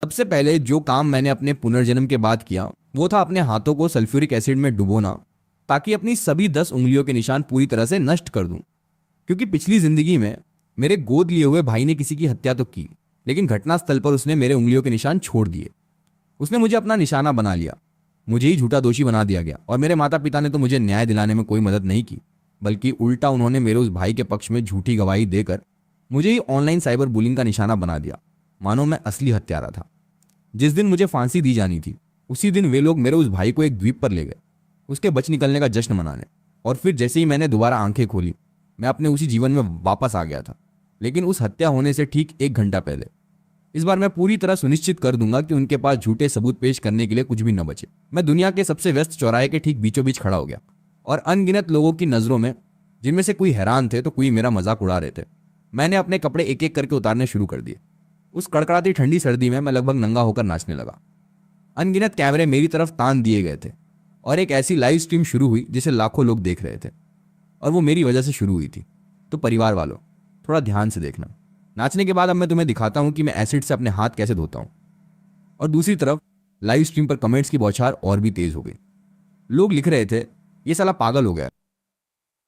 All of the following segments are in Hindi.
सबसे पहले जो काम मैंने अपने पुनर्जन्म के बाद किया वो था अपने हाथों को सल्फ्यूरिक एसिड में डुबोना, ताकि अपनी सभी 10 उंगलियों के निशान पूरी तरह से नष्ट कर दूं। क्योंकि पिछली जिंदगी में मेरे गोद लिए हुए भाई ने किसी की हत्या तो की, लेकिन घटनास्थल पर उसने मेरे उंगलियों के निशान छोड़ दिए। उसने मुझे अपना निशाना बना लिया, मुझे ही झूठा दोषी बना दिया गया। और मेरे माता पिता ने तो मुझे न्याय दिलाने में कोई मदद नहीं की, बल्कि उल्टा उन्होंने मेरे उस भाई के पक्ष में झूठी गवाही देकर मुझे ही ऑनलाइन साइबर बुलिंग का निशाना बना दिया, मानो मैं असली हत्यारा था। जिस दिन मुझे फांसी दी जानी थी उसी दिन वे लोग मेरे उस भाई को एक द्वीप पर ले गए, उसके बच निकलने का जश्न मनाने। और फिर जैसे ही मैंने दोबारा आंखें खोली, मैं अपने उसी जीवन में वापस आ गया था, लेकिन उस हत्या होने से ठीक 1 घंटा पहले। इस बार मैं पूरी तरह सुनिश्चित कर दूंगा कि उनके पास झूठे सबूत पेश करने के लिए कुछ भी न बचे। मैं दुनिया के सबसे व्यस्त चौराहे के ठीक बीचों बीच खड़ा हो गया और अनगिनत लोगों की नजरों में, जिनमें से कोई हैरान थे तो कोई मेरा मजाक उड़ा रहे थे, मैंने अपने कपड़े एक एक करके उतारने शुरू कर दिए। उस कड़कड़ाती ठंडी सर्दी में मैं लगभग नंगा होकर नाचने लगा। अनगिनत कैमरे मेरी तरफ तान दिए गए थे और एक ऐसी लाइव स्ट्रीम शुरू हुई जिसे लाखों लोग देख रहे थे, और वो मेरी वजह से शुरू हुई थी। तो परिवार वालों, थोड़ा ध्यान से देखना। नाचने के बाद अब मैं तुम्हें दिखाता हूं कि मैं एसिड से अपने हाथ कैसे धोता हूं। और दूसरी तरफ लाइव स्ट्रीम पर कमेंट्स की बौछार और भी तेज हो गई। लोग लिख रहे थे, ये साला पागल हो गया,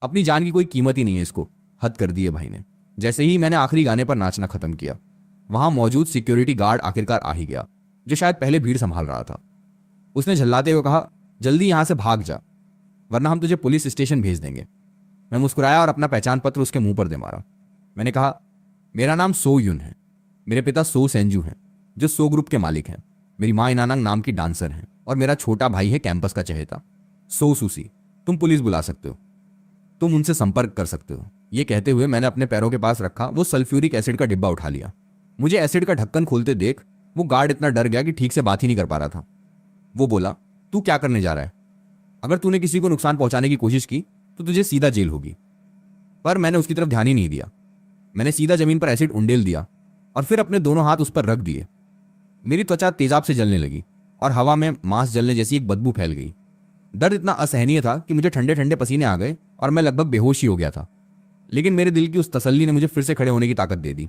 अपनी जान की कोई कीमत ही नहीं है इसको, हद कर दी है भाई ने। जैसे ही मैंने आखिरी गाने पर नाचना खत्म किया, वहां मौजूद सिक्योरिटी गार्ड आखिरकार आ ही गया, जो शायद पहले भीड़ संभाल रहा था। उसने झल्लाते हुए कहा, जल्दी यहां से भाग जा, वरना हम तुझे पुलिस स्टेशन भेज देंगे। मैं मुस्कुराया और अपना पहचान पत्र उसके मुंह पर दे मारा। मैंने कहा, मेरा नाम सो युन है, मेरे पिता सो सेंजू हैं, जो सो ग्रुप के मालिक हैं। मेरी माँ इनानंग नाम की डांसर हैं, और मेरा छोटा भाई है कैंपस का चहेता सो सुसी। तुम पुलिस बुला सकते हो, तुम उनसे संपर्क कर सकते हो। ये कहते हुए मैंने अपने पैरों के पास रखा वो सल्फ्यूरिक एसिड का डिब्बा उठा लिया। मुझे एसिड का ढक्कन खोलते देख वो गार्ड इतना डर गया कि ठीक से बात ही नहीं कर पा रहा था। वो बोला, तू क्या करने जा रहा है? अगर तूने किसी को नुकसान पहुंचाने की कोशिश की तो तुझे सीधा जेल होगी। पर मैंने उसकी तरफ ध्यान ही नहीं दिया। मैंने सीधा जमीन पर एसिड उंडेल दिया और फिर अपने दोनों हाथ उस पर रख दिए। मेरी त्वचा तेजाब से जलने लगी और हवा में मांस जलने जैसी एक बदबू फैल गई। दर्द इतना असहनीय था कि मुझे ठंडे ठंडे पसीने आ गए और मैं लगभग बेहोश ही हो गया था। लेकिन मेरे दिल की उस तसल्ली ने मुझे फिर से खड़े होने की ताकत दे दी।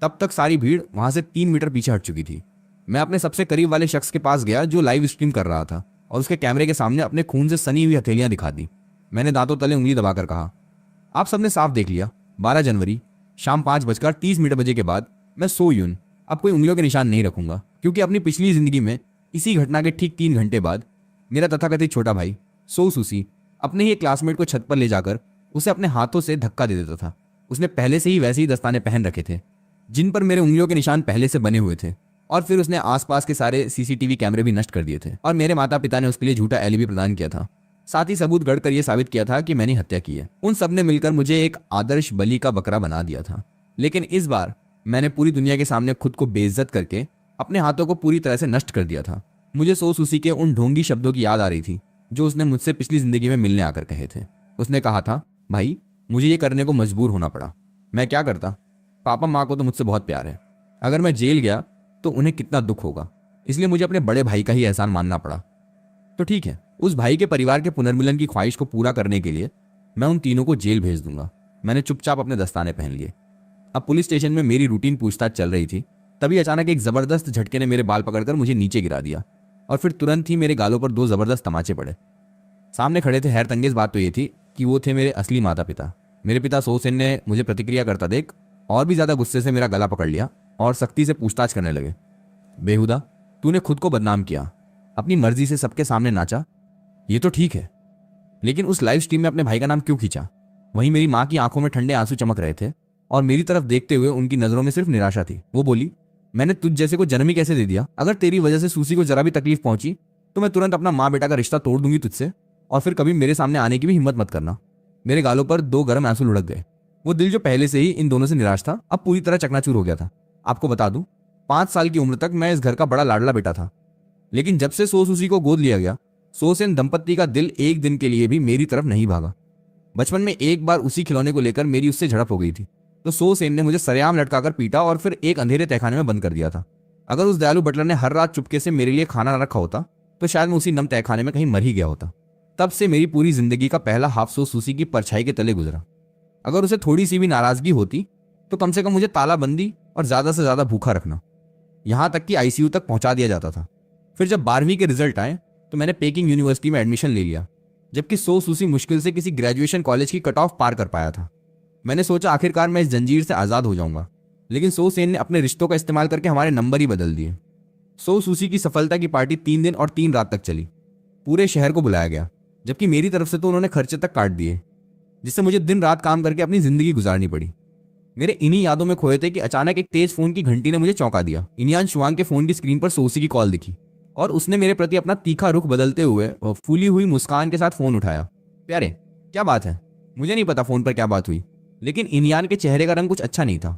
तब तक सारी भीड़ वहां से 3 मीटर पीछे हट चुकी थी। मैं अपने सबसे करीब वाले शख्स के पास गया जो लाइव स्ट्रीम कर रहा था, और उसके कैमरे के सामने अपने खून से सनी हुई हथेलियां दिखा दी। मैंने दांतों तले उंगली दबाकर कहा, आप सबने साफ देख लिया, 12 जनवरी शाम 5:30 के बाद मैं सो युन अब कोई उंगलियों के निशान नहीं रखूंगा, क्योंकि अपनी पिछली जिंदगी में इसी घटना के ठीक 3 घंटे बाद मेरा तथाकथित छोटा भाई सो सुसी अपने ही एक क्लासमेट को छत पर ले जाकर उसे अपने हाथों से धक्का दे देता था। उसने पहले से ही वैसे ही दस्ताने पहन रखे थे जिन पर मेरे उंगलियों के निशान पहले से बने हुए थे, और फिर उसने आसपास के सारे सीसीटीवी कैमरे भी नष्ट कर दिए थे, और मेरे माता पिता ने उसके लिए झूठा एलिबी प्रदान किया था। साथ ही सबूत गढ़कर यह साबित किया था कि मैंने हत्या की है। उन सब ने मिलकर मुझे एक आदर्श बलि का बकरा बना दिया था। लेकिन इस बार मैंने पूरी दुनिया के सामने खुद को बेइज्जत करके अपने हाथों को पूरी तरह से नष्ट कर दिया था। मुझे सो सुसी के उन ढोंगी शब्दों की याद आ रही थी जो उसने मुझसे पिछली जिंदगी में मिलने आकर कहे थे। उसने कहा था, भाई मुझे ये करने को मजबूर होना पड़ा, मैं क्या करता, पापा माँ को तो मुझसे बहुत प्यार है, अगर मैं जेल गया तो उन्हें कितना दुख होगा, इसलिए मुझे अपने बड़े भाई का ही एहसान मानना पड़ा। तो ठीक है, उस भाई के परिवार के पुनर्मिलन की ख्वाहिश को पूरा करने के लिए मैं उन तीनों को जेल भेज दूंगा। मैंने चुपचाप अपने दस्ताने पहन लिए। अब पुलिस स्टेशन में मेरी रूटीन पूछताछ चल रही थी। तभी अचानक एक जबरदस्त झटके ने मेरे बाल पकड़कर मुझे नीचे गिरा दिया, और फिर तुरंत ही मेरे गालों पर 2 जबरदस्त तमाचे पड़े। सामने खड़े थे। हैरतंगेज बात तो ये थी कि वो थे मेरे असली माता पिता। मेरे पिता सो सेन ने मुझे प्रतिक्रिया करता देख और भी ज्यादा गुस्से से मेरा गला पकड़ लिया और सख्ती से पूछताछ करने लगे। बेहुदा, तूने खुद को बदनाम किया, अपनी मर्जी से सबके सामने नाचा, ये तो ठीक है, लेकिन उस लाइव स्ट्रीम में अपने भाई का नाम क्यों खींचा? वहीं मेरी माँ की आंखों में ठंडे आंसू चमक रहे थे और मेरी तरफ देखते हुए उनकी नजरों में सिर्फ निराशा थी। वो बोली, मैंने तुझ जैसे को जन्म ही कैसे दे दिया? अगर तेरी वजह से सूसी को जरा भी तकलीफ पहुंची तो मैं तुरंत अपना माँ बेटा का रिश्ता तोड़ दूंगी तुझसे, और फिर कभी मेरे सामने आने की भी हिम्मत मत करना। मेरे गालों पर 2 गर्म आंसू लुढ़क गए। वो दिल जो पहले से ही इन दोनों से निराश था, अब पूरी तरह चकनाचूर हो गया था। आपको बता दूं, 5 साल की उम्र तक मैं इस घर का बड़ा लाडला बेटा था, लेकिन जब से सो सुसी को गोद लिया गया, सो सेन दंपत्ति का दिल एक दिन के लिए भी मेरी तरफ नहीं भागा। बचपन में एक बार उसी खिलौने को लेकर मेरी उससे झड़प हो गई थी, तो सो सेन ने मुझे सरेआम लटकाकर पीटा और फिर एक अंधेरे तहखाने में बंद कर दिया था। अगर उस दयालु बटलर ने हर रात चुपके से मेरे लिए खाना न रखा होता तो शायद मैं उसी नम तहखाने में कहीं मर ही गया होता। तब से मेरी पूरी जिंदगी का पहला हाफ सो सुसी की परछाई के तले गुजरा। अगर उसे थोड़ी सी भी नाराजगी होती तो कम से कम मुझे तालाबंदी और ज्यादा से ज्यादा भूखा रखना। यहाँ तक कि आईसीयू तक पहुंचा दिया जाता था। फिर जब 12वीं के रिजल्ट आए तो मैंने पेकिंग यूनिवर्सिटी में एडमिशन ले लिया, जबकि सो सूसी मुश्किल से किसी ग्रेजुएशन कॉलेज की कट ऑफ पार कर पाया था। मैंने सोचा आखिरकार मैं इस जंजीर से आज़ाद हो जाऊंगा, लेकिन सो सेन ने अपने रिश्तों का इस्तेमाल करके हमारे नंबर ही बदल दिए। सो सूसी की सफलता की पार्टी 3 दिन और 3 रात तक चली। पूरे शहर को बुलाया गया, जबकि मेरी तरफ से तो उन्होंने खर्चे तक काट दिए, जिससे मुझे दिन रात काम करके अपनी जिंदगी गुजारनी पड़ी। मेरे इन्हीं यादों में खोए थे कि अचानक एक तेज फोन की घंटी ने मुझे चौंका दिया। इनियान शुआंग के फोन की स्क्रीन पर सोसी की कॉल दिखी और उसने मेरे प्रति अपना तीखा रुख बदलते हुए और फूली हुई मुस्कान के साथ फोन उठाया। प्यारे, क्या बात है? मुझे नहीं पता फोन पर क्या बात हुई, लेकिन इनियान के चेहरे का रंग कुछ अच्छा नहीं था।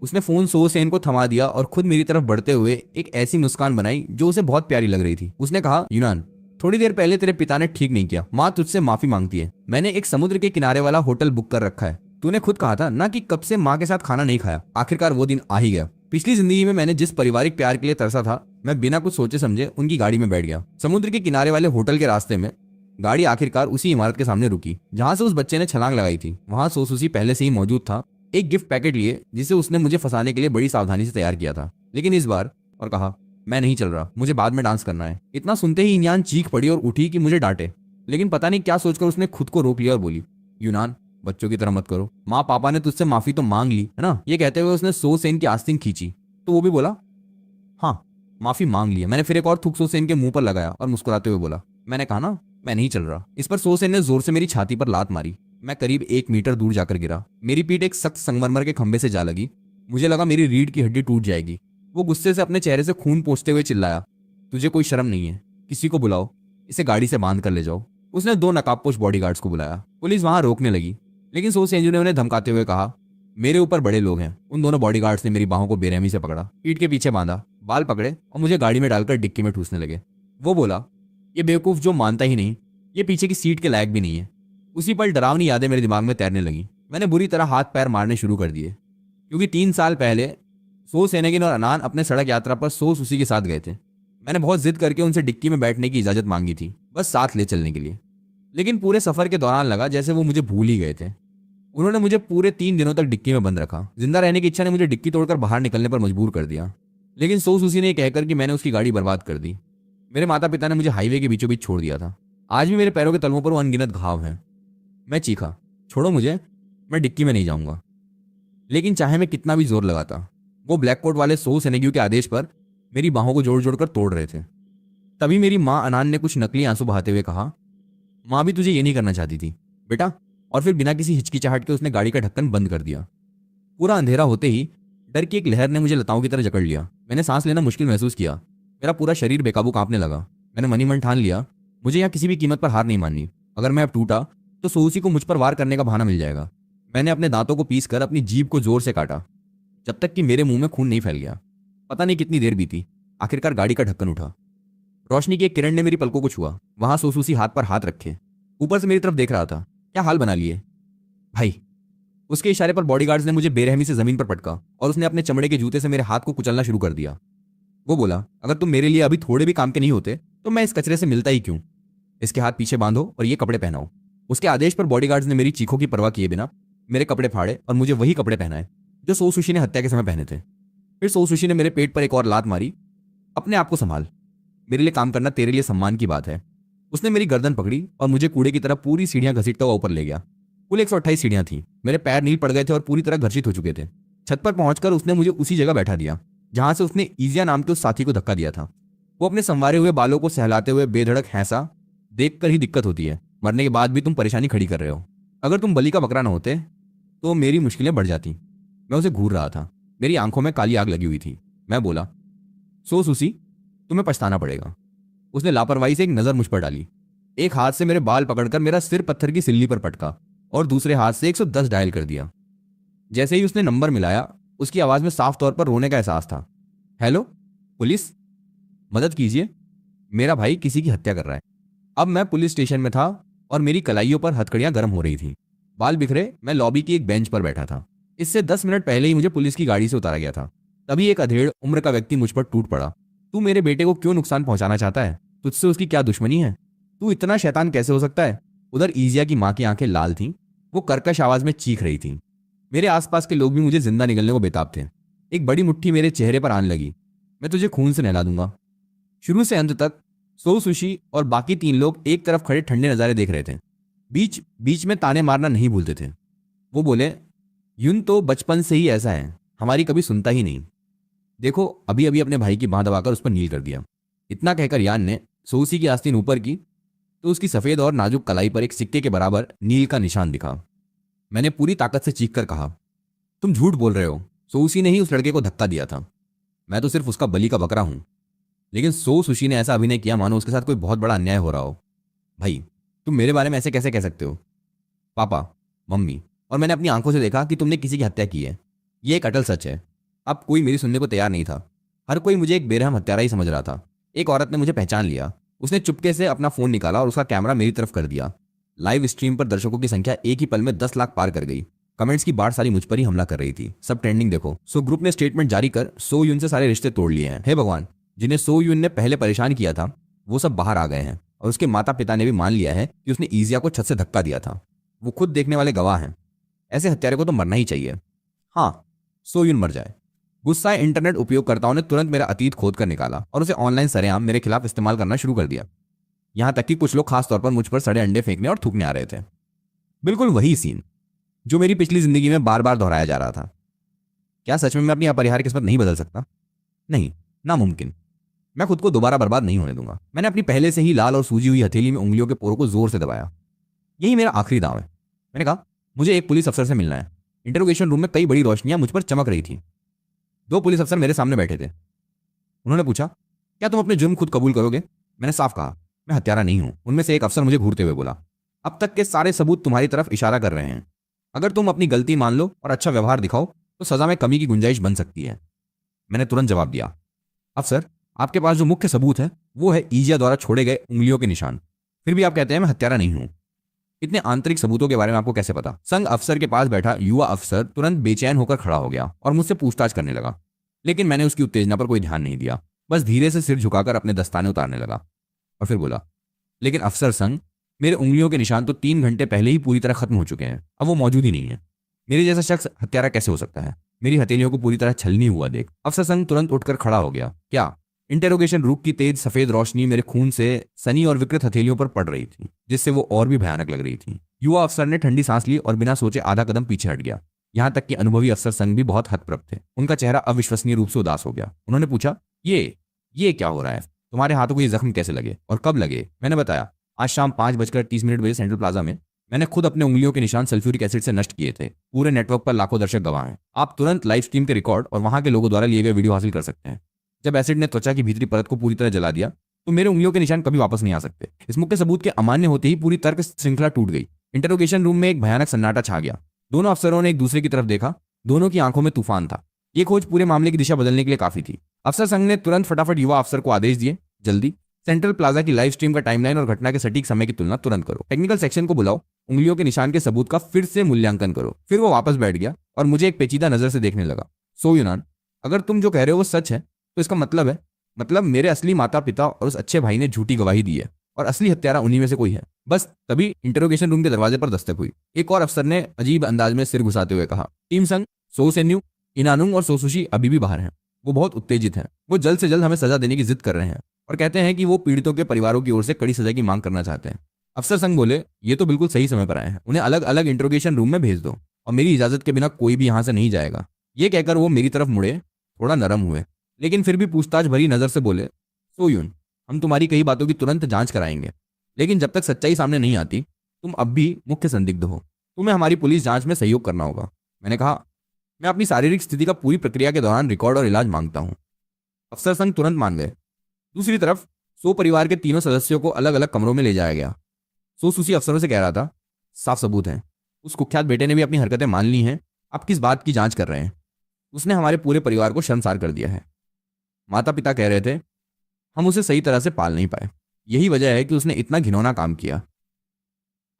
उसने फोन सो सेन को थमा दिया और खुद मेरी तरफ बढ़ते हुए एक ऐसी मुस्कान बनाई जो उसे बहुत प्यारी लग रही थी। उसने कहा, यूनान, थोड़ी देर पहले तेरे पिता ने ठीक नहीं किया। माँ तुझसे माफी मांगती है। मैंने एक समुद्र के किनारे वाला होटल बुक कर रखा है। तूने खुद कहा था ना कि कब से माँ के साथ खाना नहीं खाया। आखिरकार वो दिन आ ही गया। पिछली जिंदगी में मैंने जिस पारिवारिक प्यार के लिए तरसा था, मैं बिना कुछ सोचे समझे उनकी गाड़ी में बैठ गया। समुद्र के किनारे वाले होटल के रास्ते में गाड़ी आखिरकार उसी इमारत के सामने रुकी जहां से उस बच्चे ने छलांग लगाई थी। वहां सो सूसी पहले से ही मौजूद था, एक गिफ्ट पैकेट लिए जिसे उसने मुझे फंसाने के लिए बड़ी सावधानी से तैयार किया था। लेकिन इस बार और कहा, मैं नहीं चल रहा, मुझे बाद में डांस करना है। इतना सुनते ही इनियान चीख पड़ी और उठी कि मुझे डांटे, लेकिन पता नहीं क्या सोचकर उसने खुद को रोक लिया और बोली, यूनान, बच्चों की तरह मत करो। माँ पापा ने तुझसे माफी तो मांग ली है ना। ये कहते हुए उसने सो सेन की आस्तीन खींची तो वो भी बोला, हाँ माफी मांग ली है। मैंने फिर एक और थूक सो सेन के मुंह पर लगाया और मुस्कुराते हुए बोला, मैंने कहा ना, मैं नहीं चल रहा। इस पर सो सेन ने जोर से मेरी छाती पर लात मारी। मैं करीब 1 मीटर दूर जाकर गिरा। मेरी पीठ एक सख्त संगमरमर के खंभे से जा लगी। मुझे लगा मेरी रीढ़ की हड्डी टूट जाएगी। वो गुस्से से अपने चेहरे से खून पोंछते हुए चिल्लाया, तुझे कोई शर्म नहीं है? किसी को बुलाओ, इसे गाड़ी से बांध कर ले जाओ। उसने 2 नकाबपोश बॉडीगार्ड्स को बुलाया। पुलिस वहां रोकने लगी, लेकिन सो सेंजू ने उन्हें धमकाते हुए कहा, मेरे ऊपर बड़े लोग हैं। उन दोनों बॉडीगार्ड्स ने मेरी बाहों को बेरहमी से पकड़ा, पीठ के पीछे बांधा, बाल पकड़े और मुझे गाड़ी में डालकर डिक्की में ठूसने लगे। वो बोला, ये बेवकूफ जो मानता ही नहीं, ये पीछे की सीट के लायक भी नहीं है। उसी पल डरावनी यादें मेरे दिमाग में तैरने लगी। मैंने बुरी तरह हाथ पैर मारने शुरू कर दिए, क्योंकि 3 साल पहले सो सेनेगिन और अनान अपने सड़क यात्रा पर सो सूसी के साथ गए थे। मैंने बहुत जिद करके उनसे डिक्की में बैठने की इजाजत मांगी थी, बस साथ ले चलने के लिए। लेकिन पूरे सफर के दौरान लगा जैसे वो मुझे भूल ही गए थे। उन्होंने मुझे पूरे 3 दिनों तक डिक्की में बंद रखा। जिंदा रहने की इच्छा ने मुझे डिक्की तोड़कर बाहर निकलने पर मजबूर कर दिया, लेकिन सो सूसी ने कहकर कि मैंने उसकी गाड़ी बर्बाद कर दी। मेरे माता पिता ने मुझे हाईवे के बीचों बीच छोड़ दिया था। आज भी मेरे पैरों के तलवों पर वो अनगिनत घाव हैं। मैं चीखा, छोड़ो मुझे, मैं डिक्की में नहीं जाऊंगा। लेकिन चाहे मैं कितना भी जोर लगाता, वो ब्लैक कोट वाले सो सेनेग्यू के आदेश पर मेरी बाहों को जोड़ जोड़कर तोड़ रहे थे। तभी मेरी माँ अनान ने कुछ नकली आंसू बहाते हुए कहा, माँ भी तुझे ये नहीं करना चाहती थी बेटा। और फिर बिना किसी हिचकिचाहट के उसने गाड़ी का ढक्कन बंद कर दिया। पूरा अंधेरा होते ही डर की एक लहर ने मुझे लताओं की तरह जकड़ लिया। मैंने सांस लेना मुश्किल महसूस किया। मेरा पूरा शरीर बेकाबू कांपने लगा। मैंने मनी मन ठान लिया, मुझे यहाँ किसी भी कीमत पर हार नहीं माननी। अगर मैं अब टूटा तो सोसी को मुझ पर वार करने का बहाना मिल जाएगा। मैंने अपने दांतों को पीस कर अपनी जीभ को जोर से काटा, जब तक कि मेरे मुंह में खून नहीं फैल गया। पता नहीं कितनी देर बीती। आखिरकार गाड़ी का ढक्कन उठा। रोशनी की एक किरण ने मेरी पलकों को छुआ। वहां सोसूसी हाथ पर हाथ रखे ऊपर से मेरी तरफ देख रहा था। क्या हाल बना लिए भाई? उसके इशारे पर बॉडीगार्ड्स ने मुझे बेरहमी से जमीन पर पटका और उसने अपने चमड़े के जूते से मेरे हाथ को कुचलना शुरू कर दिया। वो बोला, अगर तुम मेरे लिए अभी थोड़े भी काम के नहीं होते तो मैं इस कचरे से मिलता ही क्यों? इसके हाथ पीछे बांधो और ये कपड़े पहनाओ। उसके आदेश पर बॉडीगार्ड्स ने मेरी चीखों की परवाह किए बिना मेरे कपड़े फाड़े और मुझे वही कपड़े पहनाए जो सो सुशी ने हत्या के समय पहने थे। फिर सो सुशी ने मेरे पेट पर एक और लात मारी। अपने आप को संभाल, मेरे लिए काम करना तेरे लिए सम्मान की बात है। उसने मेरी गर्दन पकड़ी और मुझे कूड़े की तरह पूरी सीढ़ियां घसीटता हुआ ऊपर ले गया। कुल 128 सीढ़ियां थी। मेरे पैर नील पड़ गए थे और पूरी तरह घर्षित हो चुके थे। छत पर पहुंचकर उसने मुझे उसी जगह बैठा दिया जहां से उसने ईजिया नाम के उस साथी को धक्का दिया था। वो अपने संवारे हुए बालों को सहलाते हुए बेधड़क हैंसा। देखकर ही दिक्कत होती है, मरने के बाद भी तुम परेशानी खड़ी कर रहे हो। अगर तुम बलि का बकरा न होते तो मेरी मुश्किलें बढ़ जाती। मैं उसे घूर रहा था। मेरी आंखों में काली आग लगी हुई थी। मैं बोला, सो सुसी, तुम्हें पछताना पड़ेगा। उसने लापरवाही से एक नजर मुझ पर डाली। एक हाथ से मेरे बाल पकड़कर मेरा सिर पत्थर की सिल्ली पर पटका और दूसरे हाथ से 110 डायल कर दिया। जैसे ही उसने नंबर मिलाया, उसकी आवाज में साफ तौर पर रोने का एहसास था। हेलो पुलिस, मदद कीजिए, मेरा भाई किसी की हत्या कर रहा है। अब मैं पुलिस स्टेशन में था और मेरी कलाइयों पर हथकड़ियां गर्म हो रही थी। बाल बिखरे मैं लॉबी की एक बेंच पर बैठा था। इससे 10 मिनट पहले ही मुझे पुलिस की गाड़ी से उतारा गया था। तभी एक अधेड़ उम्र का व्यक्ति मुझ पर टूट पड़ा। तू मेरे बेटे को क्यों नुकसान पहुंचाना चाहता है? तुझसे उसकी क्या दुश्मनी है? तू इतना शैतान कैसे हो सकता है? उधर ईजिया की माँ की आंखें लाल थीं। वो कर्कश आवाज में चीख रही थी। मेरे आसपास के लोग भी मुझे जिंदा निकलने को बेताब थे। एक बड़ी मुट्ठी मेरे चेहरे पर आने लगी। मैं तुझे खून से नहला दूंगा। शुरू से अंत तक सो सुशी और बाकी 3 लोग एक तरफ खड़े ठंडे नज़ारे देख रहे थे। बीच बीच में ताने मारना नहीं भूलते थे। वो बोले, यून तो बचपन से ही ऐसा है, हमारी कभी सुनता ही नहीं। देखो, अभी अभी अपने भाई की बांह दबाकर उस पर नील कर दिया। इतना कहकर यान ने सोसी की आस्तीन ऊपर की तो उसकी सफ़ेद और नाजुक कलाई पर एक सिक्के के बराबर नील का निशान दिखा। मैंने पूरी ताकत से चीख कर कहा, तुम झूठ बोल रहे हो, सोसी ने ही उस लड़के को धक्का दिया था। मैं तो सिर्फ उसका बलि का बकरा हूं। लेकिन सो सुशी ने ऐसा अभिनय किया मानो उसके साथ कोई बहुत बड़ा अन्याय हो रहा हो। भाई, तुम मेरे बारे में ऐसे कैसे कह सकते हो? पापा, मम्मी और मैंने अपनी आंखों से देखा कि तुमने किसी की हत्या की है। ये एक अटल सच है। अब कोई मेरी सुनने को तैयार नहीं था। हर कोई मुझे एक बेरहम हत्यारा ही समझ रहा था। एक औरत ने मुझे पहचान लिया। उसने चुपके से अपना फोन निकाला और उसका कैमरा मेरी तरफ कर दिया। लाइव स्ट्रीम पर दर्शकों की संख्या एक ही पल में 10 लाख पार कर गई। कमेंट्स की बाढ़ सारी मुझ पर ही हमला कर रही थी। सब ट्रेंडिंग देखो। सो ग्रुप ने स्टेटमेंट जारी कर सो यून से सारे रिश्ते तोड़ लिए हैं। हे भगवान, जिन्हें सो यून ने पहले परेशान किया था वो सब बाहर आ गए हैं और उसके माता पिता ने भी मान लिया है कि उसने ईजिया को छत से धक्का दिया था। वो खुद देखने वाले गवाह हैं। ऐसे हत्यारे को तो मरना ही चाहिए। हाँ, सो यून मर जाए। गुस्साए इंटरनेट उपयोगकर्ताओं ने तुरंत मेरा अतीत खोद कर निकाला और उसे ऑनलाइन सरेआम मेरे खिलाफ इस्तेमाल करना शुरू कर दिया। यहां तक कि कुछ लोग खास तौर पर मुझ पर सड़े अंडे फेंकने और थूकने आ रहे थे। बिल्कुल वही सीन जो मेरी पिछली जिंदगी में बार बार दोहराया जा रहा था। क्या सच में मैं अपनी अपरिहार्य किस्मत नहीं बदल सकता? नहीं, नामुमकिन। मैं खुद को दोबारा बर्बाद नहीं होने दूंगा। मैंने अपनी पहले से ही लाल और सूजी हुई हथेली में उंगलियों के पोरों को जोर से दबाया। यही मेरा आखिरी दांव है। मैंने कहा, मुझे एक पुलिस अफसर से मिलना है। इंटरोगेशन रूम में कई बड़ी रोशनियां मुझ पर चमक रही थी। 2 पुलिस अफसर मेरे सामने बैठे थे। उन्होंने पूछा, क्या तुम अपने जुर्म खुद कबूल करोगे? मैंने साफ कहा, मैं हत्यारा नहीं हूं। उनमें से एक अफसर मुझे घूरते हुए बोला, अब तक के सारे सबूत तुम्हारी तरफ इशारा कर रहे हैं। अगर तुम अपनी गलती मान लो और अच्छा व्यवहार दिखाओ तो सजा में कमी की गुंजाइश बन सकती है। मैंने तुरंत जवाब दिया, अफसर, आपके पास जो मुख्य सबूत है वो है ईजिया द्वारा छोड़े गए उंगलियों के निशान। फिर भी आप कहते हैं मैं हत्यारा नहीं हूं। इतने आंतरिक सबूतों के बारे में आपको कैसे पता? संघ अफसर के पास बैठा युवा अफसर तुरंत बेचैन होकर खड़ा हो गया और मुझसे पूछताछ करने लगा। लेकिन मैंने उसकी उत्तेजना पर कोई ध्यान नहीं दिया। बस धीरे से सिर झुकाकर अपने दस्ताने उतारने लगा और फिर बोला, लेकिन अफसर संघ, मेरे उंगलियों के निशान तो 3 घंटे पहले ही पूरी तरह खत्म हो चुके हैं। अब वो मौजूद ही नहीं है। मेरे जैसा शख्स हत्यारा कैसे हो सकता है? मेरी हथेलियों को पूरी तरह छलनी हुआ देख अफसर संघ तुरंत उठकर खड़ा हो गया। क्या? इंटेरोगेशन रूम की तेज सफेद रोशनी मेरे खून से सनी और विकृत हथेलियों पर पड़ रही थी, जिससे वो और भी भयानक लग रही थी। युवा अफसर ने ठंडी सांस ली और बिना सोचे आधा कदम पीछे हट गया। यहां तक कि अनुभवी अफसर संघ भी बहुत हतप्रभ थे। उनका चेहरा अविश्वसनीय रूप से उदास हो गया। उन्होंने पूछा, ये क्या हो रहा है? तुम्हारे हाथों को ये जख्म कैसे लगे और कब लगे? मैंने बताया, आज शाम 5:30 बजे सेंट्रल प्लाजा में मैंने खुद अपने उंगलियों के निशान सल्फ्यूरिक एसिड से नष्ट किए थे। पूरे नेटवर्क पर लाखों दर्शक गवाह हैं। आप तुरंत लाइव स्ट्रीम के रिकॉर्ड और वहां के लोगों द्वारा लिए गए वीडियो हासिल कर सकते हैं। जब एसिड ने त्वचा की भीतरी परत को पूरी तरह जला दिया तो मेरे उंगलियों के निशान कभी वापस नहीं आ सकते। इस मुख्य सबूत के अमान्य होते ही पूरी तर्क श्रृंखला टूट गई। इंटरोगेशन रूम में एक भयानक सन्नाटा छा गया। दोनों अफसरों ने एक दूसरे की तरफ देखा। दोनों की आंखों में तूफान था। ये खोज पूरे मामले की दिशा बदलने के लिए काफी थी। अफसर संघ ने तुरंत फटाफट युवा अफसर को आदेश दिए, जल्दी सेंट्रल प्लाजा की लाइव स्ट्रीम का टाइमलाइन और घटना के सटीक समय की तुलना तुरंत करो। टेक्निकल सेक्शन को बुलाओ, उंगलियों के निशान के सबूत का फिर से मूल्यांकन करो। फिर वो वापस बैठ गया और मुझे एक पेचीदा नजर से देखने लगा। सो यूनान, अगर तुम जो कह रहे हो वो सच है तो इसका मतलब मेरे असली माता पिता और उस अच्छे भाई ने झूठी गवाही दी है और असली हत्यारा उन्हीं में से कोई है। बस तभी इंटरोगेशन रूम के दरवाजे पर दस्तक हुई। एक और अफसर ने अजीब अंदाज में सिर घुसाते हुए कहा, टीम संघ, सो सेन्यू, इनानुंग और सोसुशी अभी भी बाहर हैं। वो बहुत उत्तेजित हैं। वो जल्द से जल्द हमें सजा देने की जिद कर रहे हैं और कहते हैं कि वो पीड़ितों के परिवारों की ओर से कड़ी सजा की मांग करना चाहते हैं। अफसर संघ बोले, ये तो बिल्कुल सही समय पर आए हैं। उन्हें अलग अलग इंटरोगेशन रूम में भेज दो और मेरी इजाजत के बिना कोई भी यहां से नहीं जाएगा। ये कहकर वो मेरी तरफ मुड़े, थोड़ा नरम हुए, लेकिन फिर भी पूछताछ भरी नजर से बोले, सो यून, हम तुम्हारी कई बातों की तुरंत जांच कराएंगे, लेकिन जब तक सच्चाई सामने नहीं आती तुम अब भी मुख्य संदिग्ध हो। तुम्हें हमारी पुलिस जांच में सहयोग करना होगा। मैंने कहा, मैं अपनी शारीरिक स्थिति का पूरी प्रक्रिया के दौरान रिकॉर्ड और इलाज मांगता हूं। अफसर संघ तुरंत मान गए। दूसरी तरफ सो परिवार के तीनों सदस्यों को अलग अलग कमरों में ले जाया गया। सो सुशी अफसरों से कह रहा था, साफ सबूत है, उस कुख्यात बेटे ने भी अपनी हरकतें मान ली हैं। आप किस बात की जांच कर रहे हैं? उसने हमारे पूरे परिवार को शर्मसार कर दिया है। माता पिता कह रहे थे, हम उसे सही तरह से पाल नहीं पाए। यही वजह है कि उसने इतना घिनौना काम किया।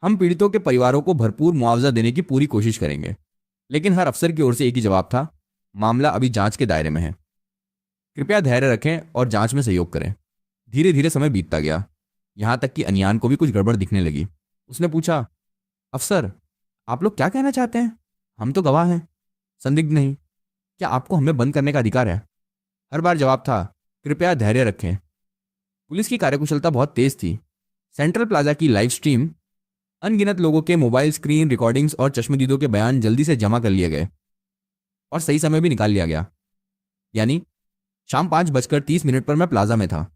हम पीड़ितों के परिवारों को भरपूर मुआवजा देने की पूरी कोशिश करेंगे। लेकिन हर अफसर की ओर से एक ही जवाब था, मामला अभी जांच के दायरे में है। कृपया धैर्य रखें और जांच में सहयोग करें। धीरे धीरे समय बीतता गया, यहां तक कि अनियान को भी कुछ गड़बड़ दिखने लगी। उसने पूछा, अफसर, आप लोग क्या कहना चाहते हैं? हम तो गवाह हैं, संदिग्ध नहीं। क्या आपको हमें बंद करने का अधिकार है? हर बार जवाब था, कृपया धैर्य रखें। पुलिस की कार्यकुशलता बहुत तेज थी। सेंट्रल प्लाजा की लाइव स्ट्रीम, अनगिनत लोगों के मोबाइल स्क्रीन रिकॉर्डिंग्स और चश्मदीदों के बयान जल्दी से जमा कर लिए गए और सही समय भी निकाल लिया गया। यानी शाम 5:30 पर मैं प्लाजा में था,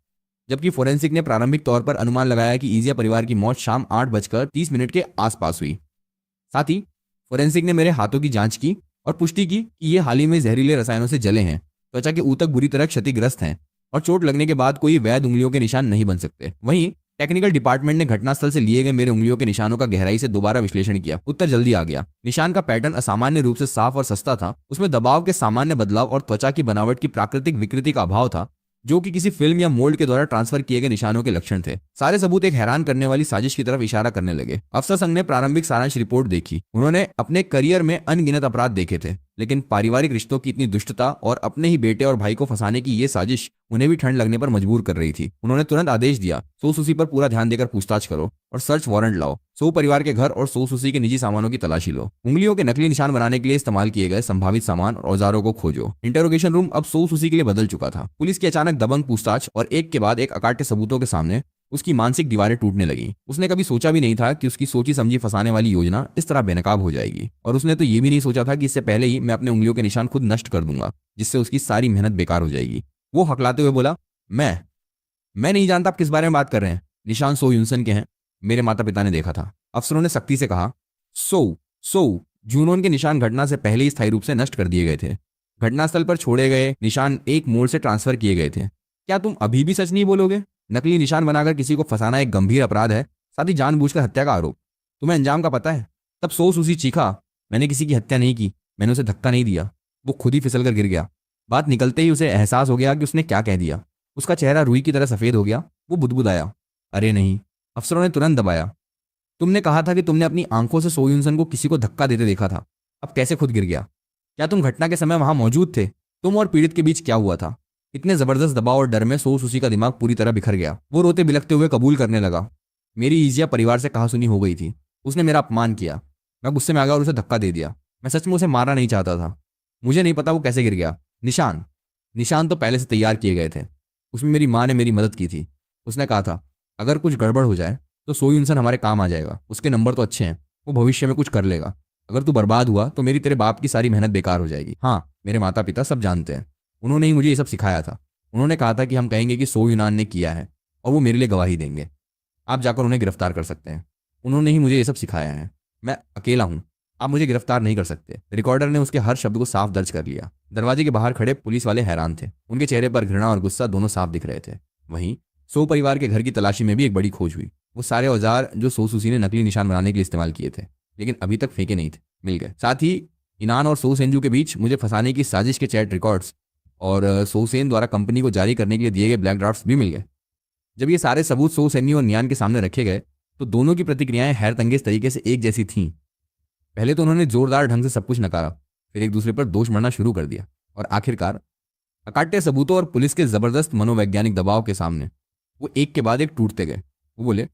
जबकि फोरेंसिक ने प्रारंभिक तौर पर अनुमान लगाया कि ईजिया परिवार की मौत शाम 8:30 के आसपास हुई। साथ ही फोरेंसिक ने मेरे हाथों की जांच की और पुष्टि की कि ये हाल ही में जहरीले रसायनों से जले हैं, त्वचा के ऊतक बुरी तरह क्षतिग्रस्त हैं और चोट लगने के बाद कोई वैध उंगलियों के निशान नहीं बन सकते। वहीं टेक्निकल डिपार्टमेंट ने घटनास्थल से लिए गए मेरे उंगलियों के निशानों का गहराई से दोबारा विश्लेषण किया। उत्तर जल्दी आ गया। निशान का पैटर्न असामान्य रूप से साफ और सस्ता था। उसमें दबाव के सामान्य बदलाव और त्वचा की बनावट की प्राकृतिक विकृति का अभाव था, जो कि किसी फिल्म या मोल्ड के द्वारा ट्रांसफर किए गए निशानों के लक्षण थे। सारे सबूत एक हैरान करने वाली साजिश की तरफ इशारा करने लगे। अफसर संघ ने प्रारंभिक सारांश रिपोर्ट देखी। उन्होंने अपने करियर में अनगिनत अपराध देखे थे, लेकिन पारिवारिक रिश्तों की इतनी दुष्टता और अपने ही बेटे और भाई को फंसाने की ये साजिश उन्हें भी ठंड लगने पर मजबूर कर रही थी। उन्होंने तुरंत आदेश दिया, सो सुसी पर पूरा ध्यान देकर पूछताछ करो और सर्च वारंट लाओ। सो परिवार के घर और सो सुसी के निजी सामानों की तलाशी लो। उंगलियों के नकली निशान बनाने के लिए इस्तेमाल किए गए संभावित सामान और औजारों को खोजो। इंटेरोगेशन रूम अब सो सुसी के लिए बदल चुका था। पुलिस की अचानक दबंग पूछताछ और एक के बाद एक अकाट्य सबूतों के सामने उसकी मानसिक दीवारें टूटने लगी। उसने कभी सोचा भी नहीं था कि उसकी सोची समझी फंसाने वाली योजना इस तरह बेनकाब हो जाएगी, और उसने तो ये भी नहीं सोचा था कि इससे पहले ही मैं अपने उंगलियों के निशान खुद नष्ट कर दूंगा, जिससे उसकी सारी मेहनत बेकार हो जाएगी। वो हकलाते हुए बोला, मैं नहीं जानता आप किस बारे में बात कर रहे हैं। निशान सो यूनसन के हैं। मेरे माता पिता ने देखा था। अफसरों ने सख्ती से कहा, सो जूनोन के निशान घटना से पहले ही स्थायी रूप से नष्ट कर दिए गए थे। घटनास्थल पर छोड़े गए निशान एक मोड़ से ट्रांसफर किए गए थे। क्या तुम अभी भी सच नहीं बोलोगे? नकली निशान बनाकर किसी को फंसाना एक गंभीर अपराध है, साथ ही जानबूझकर हत्या का आरोप। तुम्हें अंजाम का पता है? तब सो सुसी चीखा, मैंने किसी की हत्या नहीं की, मैंने उसे धक्का नहीं दिया, वो खुद ही फिसल कर गिर गया। बात निकलते ही उसे एहसास हो गया कि उसने क्या कह दिया। उसका चेहरा रुई की तरह सफेद हो गया। वो बुदबुदाया, अरे नहीं। अफसरों ने तुरंत दबाया, तुमने कहा था कि तुमने अपनी आंखों से सो यूनसन को किसी को धक्का देते देखा था, अब कैसे खुद गिर गया? क्या तुम घटना के समय वहां मौजूद थे? तुम और पीड़ित के बीच क्या हुआ था? इतने जबरदस्त दबाव और डर में सो सुसी का दिमाग पूरी तरह बिखर गया। वो रोते बिलखते हुए कबूल करने लगा, मेरी ईजिया परिवार से कहासुनी हो गई थी। उसने मेरा अपमान किया। मैं गुस्से में आ गया और उसे धक्का दे दिया। मैं सच में उसे मारना नहीं चाहता था। मुझे नहीं पता वो कैसे गिर गया। निशान तो पहले से तैयार किए गए थे। उसमें मेरी माँ ने मेरी मदद की थी। उसने कहा था, अगर कुछ गड़बड़ हो जाए तो सो यूनसन हमारे काम आ जाएगा। उसके नंबर तो अच्छे हैं, वो भविष्य में कुछ कर लेगा। अगर तू बर्बाद हुआ तो मेरी तेरे बाप की सारी मेहनत बेकार हो जाएगी। हाँ, मेरे माता पिता सब जानते हैं। उन्होंने ही मुझे ये सब सिखाया था। उन्होंने कहा था कि हम कहेंगे कि सो यूनान ने किया है और वो मेरे लिए गवाही देंगे। आप जाकर उन्हें गिरफ्तार कर सकते हैं। उन्होंने ही मुझे ये सब सिखाया है। मैं अकेला हूँ, आप मुझे गिरफ्तार नहीं कर सकते। रिकॉर्डर ने उसके हर शब्द को साफ दर्ज कर लिया। दरवाजे के बाहर खड़े पुलिस वाले हैरान थे। उनके चेहरे पर घृणा और गुस्सा दोनों साफ दिख रहे थे। वहीं सो परिवार के घर की तलाशी में भी एक बड़ी खोज हुई। वो सारे औजार जो सो सुसी ने नकली निशान बनाने के लिए इस्तेमाल किए थे, लेकिन अभी तक फेंके नहीं थे, मिल गए। साथ ही इनान और सो सेंजू के बीच मुझे फंसाने की साजिश के चैट रिकॉर्ड्स और सोसेन द्वारा कंपनी को जारी करने के लिए दिए गए ब्लैक ड्राफ्ट्स भी मिल गए। जब ये सारे सबूत सो सेन्यू और नियान के सामने रखे गए तो दोनों की प्रतिक्रियाएं हैरतअंगेज तरीके से एक जैसी थीं। पहले तो उन्होंने जोरदार ढंग से सब कुछ नकारा, फिर एक दूसरे पर दोष मढ़ना शुरू कर दिया, और आखिरकार अकाट्य सबूतों और पुलिस के जबरदस्त मनोवैज्ञानिक दबाव के सामने वो एक के बाद एक टूटते गए। वो बोले,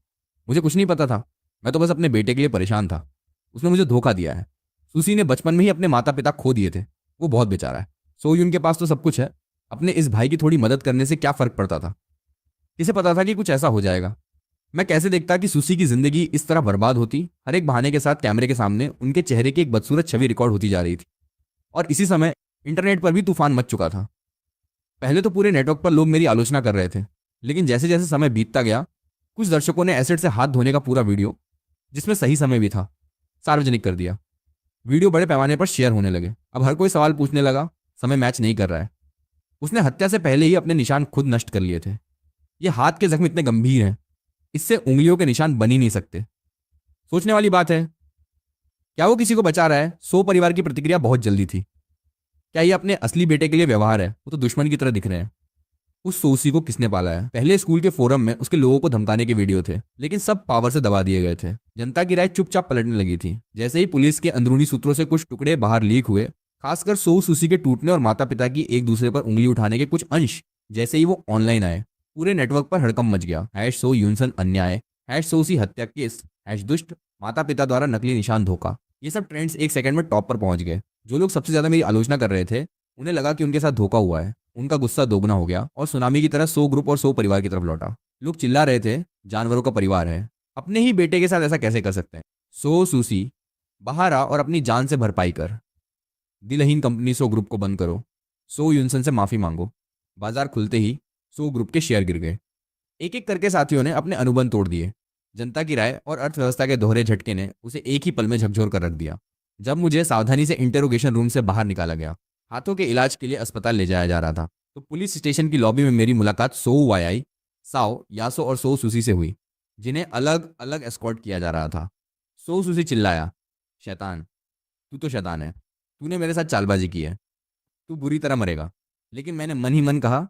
मुझे कुछ नहीं पता था, मैं तो बस अपने बेटे के लिए परेशान था। उसने मुझे धोखा दिया है। सुसी ने बचपन में ही अपने माता पिता खो दिए थे। वो बहुत बेचारा है। सोयून के पास तो सब कुछ है। अपने इस भाई की थोड़ी मदद करने से क्या फर्क पड़ता था? किसे पता था कि कुछ ऐसा हो जाएगा? मैं कैसे देखता कि सुसी की जिंदगी इस तरह बर्बाद होती? हर एक बहाने के साथ कैमरे के सामने उनके चेहरे की एक बदसूरत छवि रिकॉर्ड होती जा रही थी। और इसी समय इंटरनेट पर भी तूफान मच चुका था। पहले तो पूरे नेटवर्क पर लोग मेरी आलोचना कर रहे थे, लेकिन जैसे जैसे समय बीतता गया, कुछ दर्शकों ने एसिड से हाथ धोने का पूरा वीडियो, जिसमें सही समय भी था, सार्वजनिक कर दिया। वीडियो बड़े पैमाने पर शेयर होने लगे। अब हर कोई सवाल पूछने लगा, समय मैच नहीं कर रहा है। उसने हत्या से पहले ही अपने निशान खुद नष्ट कर लिए थे। ये हाथ के जख्म इतने गंभीर हैं, इससे उंगलियों के निशान बन ही नहीं सकते। सोचने वाली बात है, क्या वो किसी को बचा रहा है? सो परिवार की प्रतिक्रिया बहुत जल्दी थी। क्या ये अपने असली बेटे के लिए व्यवहार है? वो तो दुश्मन की तरह दिख रहे हैं। उस सोसी को किसने पाला है? पहले स्कूल के फोरम में उसके लोगों को धमकाने के वीडियो थे, लेकिन सब पावर से दबा दिए गए थे। जनता की राय चुपचाप पलटने लगी थी। जैसे ही पुलिस के अंदरूनी सूत्रों से कुछ टुकड़े बाहर लीक हुए, खासकर सो सुसी के टूटने और माता पिता की एक दूसरे पर उंगली उठाने के कुछ अंश, जैसे ही वो ऑनलाइन आए, पूरे नेटवर्क पर हड़कंप मच गया। हैश सो यूनसन अन्याय, हैश सोसी हत्या केस, हैश दुष्ट माता पिता द्वारा नकली निशान धोखा। ये सब ट्रेंड्स एक सेकंड में टॉप पर पहुंच गए। जो लोग सबसे ज्यादा मेरी आलोचना कर रहे थे, उन्हें लगा कि उनके साथ धोखा हुआ है। उनका गुस्सा दोगुना हो गया और सुनामी की तरह 100 ग्रुप और 100 परिवार की तरफ लौटा। लोग चिल्ला रहे थे, जानवरों का परिवार है, अपने ही बेटे के साथ ऐसा कैसे कर सकते हैं। सो सूसी, बाहर आ और अपनी जान से भरपाई कर। दिलहीन कंपनी 100 ग्रुप को बंद करो। सो यूनसन से माफी मांगो। बाजार खुलते ही 100 ग्रुप के शेयर गिर गए। एक एक करके साथियों ने अपने अनुबंध तोड़ दिए। जनता की राय और अर्थव्यवस्था के दोहरे झटके ने उसे एक ही पल में झकझोर कर रख दिया। जब मुझे सावधानी से इंटेरोगेशन रूम से बाहर निकाला गया, हाथों के इलाज के लिए अस्पताल ले जाया जा रहा था, तो पुलिस स्टेशन की लॉबी में मेरी मुलाकात सो वाई, साओ, यासो और सो सुसी से हुई, जिन्हें अलग अलग एस्कॉर्ट किया जा रहा था। सो सुसी चिल्लाया, शैतान, तू तो शैतान है, तूने मेरे साथ चालबाजी की है, तू बुरी तरह मरेगा। लेकिन मैंने मन ही मन कहा,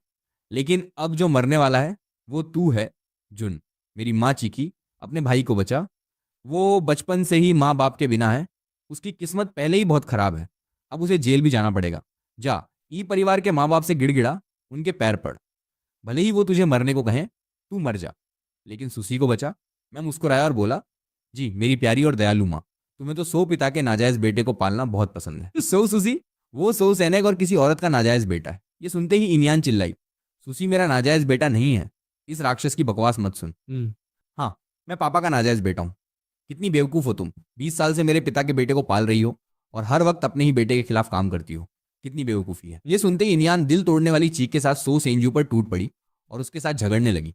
लेकिन अब जो मरने वाला है वो तू है जुन। मेरी माँ चीखी, अपने भाई को बचा, वो बचपन से ही माँ बाप के बिना है, उसकी किस्मत पहले ही बहुत खराब है, अब उसे जेल भी जाना पड़ेगा। जा, ई परिवार के माँ बाप से गिड़गिड़ा, उनके पैर पड़, भले ही वो तुझे मरने को कहें, तू मर जा, लेकिन सुसी को बचा। मैं मुस्कुराया और बोला, जी मेरी प्यारी और दयालु माँ, तुम्हें तो 100 पिता के नाजायज बेटे को पालना बहुत पसंद है। सो सुसी, वो 100 सैनिक और किसी औरत का नाजायज बेटा है। ये सुनते ही इनियान चिल्लाई, सुसी मेरा नाजायज बेटा नहीं है, इस राक्षस की बकवास मत सुन। हाँ, मैं पापा का नाजायज बेटा हूँ। कितनी बेवकूफ़ हो तुम, 20 साल से मेरे पिता के बेटे को पाल रही हो और हर वक्त अपने ही बेटे के खिलाफ काम करती हो। कितनी बेवकूफ़ी है। ये सुनते ही इनियान दिल तोड़ने वाली चीख के साथ सो सेंजू पर टूट पड़ी और उसके साथ झगड़ने लगी।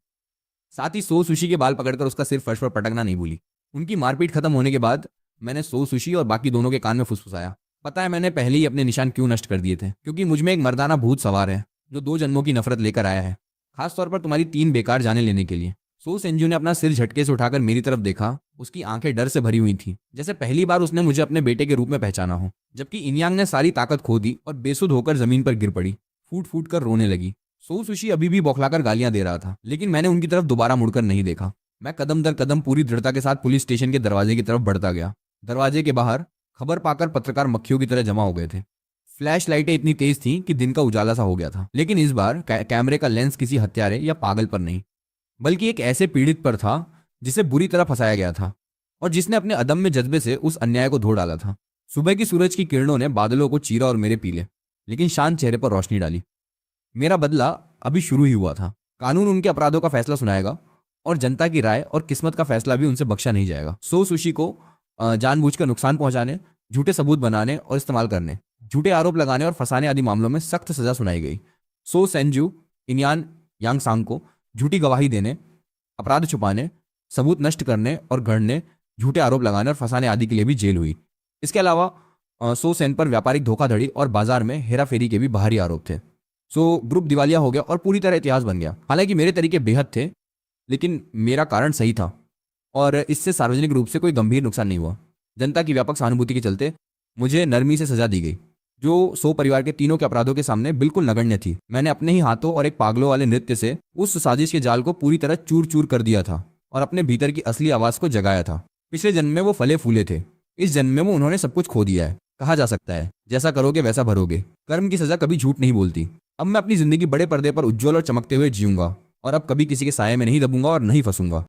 साथ ही सो सुशी के बाल पकड़कर उसका सिर फर्श पर पटकना नहीं भूली। उनकी मारपीट खत्म होने के बाद मैंने सो सुशी और बाकी दोनों के कान में फुसफुसाया, पता है मैंने पहले ही अपने निशान क्यों नष्ट कर दिए थे, क्योंकि मुझ में एक मर्दाना भूत सवार है जो 2 जन्मों की नफरत लेकर आया है, खासतौर पर तुम्हारी 3 बेकार जाने लेने के लिए। सो सेंजू ने अपना सिर झटके से उठाकर मेरी तरफ देखा। उसकी आंखें डर से भरी हुई थी, जैसे पहली बार उसने मुझे अपने बेटे के रूप में पहचाना हो। जबकि इनयांग ने सारी ताकत खो दी और बेसुध होकर जमीन पर गिर पड़ी, फूट फूट कर रोने लगी। सो सुशी अभी भी बौखलाकर गालियां दे रहा था, लेकिन मैंने उनकी तरफ दोबारा मुड़कर नहीं देखा। मैं कदम दर कदम पूरी दृढ़ता के साथ पुलिस स्टेशन के दरवाजे की तरफ बढ़ता गया। दरवाजे के बाहर खबर पाकर पत्रकार मक्खियों की तरह जमा हो गए थे। फ्लैश लाइटें इतनी तेज थीं कि दिन का उजाला सा हो गया था, लेकिन इस बार कैमरे का लेंस किसी हत्यारे या पागल पर नहीं, बल्कि एक ऐसे पीड़ित पर था जिसे बुरी तरह फंसाया गया था और जिसने अपने अदम्य जज्बे से उस अन्याय को धो डाला था। सुबह की सूरज की किरणों ने बादलों को चीरा और मेरे पीले लेकिन शांत चेहरे पर रोशनी डाली। मेरा बदला अभी शुरू ही हुआ था। कानून उनके अपराधों का फैसला सुनाएगा और जनता की राय और किस्मत का फैसला भी उनसे बख्शा नहीं जाएगा। सो सुशी को जानबूझकर नुकसान पहुंचाने, झूठे सबूत बनाने और इस्तेमाल करने, झूठे आरोप लगाने और फंसाने आदि मामलों में सख्त सजा सुनाई गई। सो सेंजू, इनियान यांगसांग को झूठी गवाही देने, अपराध छुपाने, सबूत नष्ट करने और गढ़ने, झूठे आरोप लगाने और फंसाने आदि के लिए भी जेल हुई। इसके अलावा सो सेन पर व्यापारिक धोखाधड़ी और बाजार में हेराफेरी के भी बाहरी आरोप थे। सो ग्रुप दिवालिया हो गया और पूरी तरह इतिहास बन गया। हालांकि मेरे तरीके बेहद थे, लेकिन मेरा कारण सही था और इससे सार्वजनिक रूप से कोई गंभीर नुकसान नहीं हुआ। जनता की व्यापक सहानुभूति के चलते मुझे नरमी से सजा दी गई, जो सो परिवार के तीनों के अपराधों के सामने बिल्कुल नगण्य थी। मैंने अपने ही हाथों और एक पागलों वाले नृत्य से उस साजिश के जाल को पूरी तरह चूर चूर कर दिया था और अपने भीतर की असली आवाज को जगाया था। पिछले जन्म में वो फले फूले थे, इस जन्म में वो उन्होंने सब कुछ खो दिया है। कहा जा सकता है, जैसा करोगे वैसा भरोगे। कर्म की सजा कभी झूठ नहीं बोलती। अब मैं अपनी जिंदगी बड़े पर्दे पर उज्जवल और चमकते हुए जीऊंगा और अब कभी किसी के साये में नहीं दबूंगा और नहीं फंसूंगा।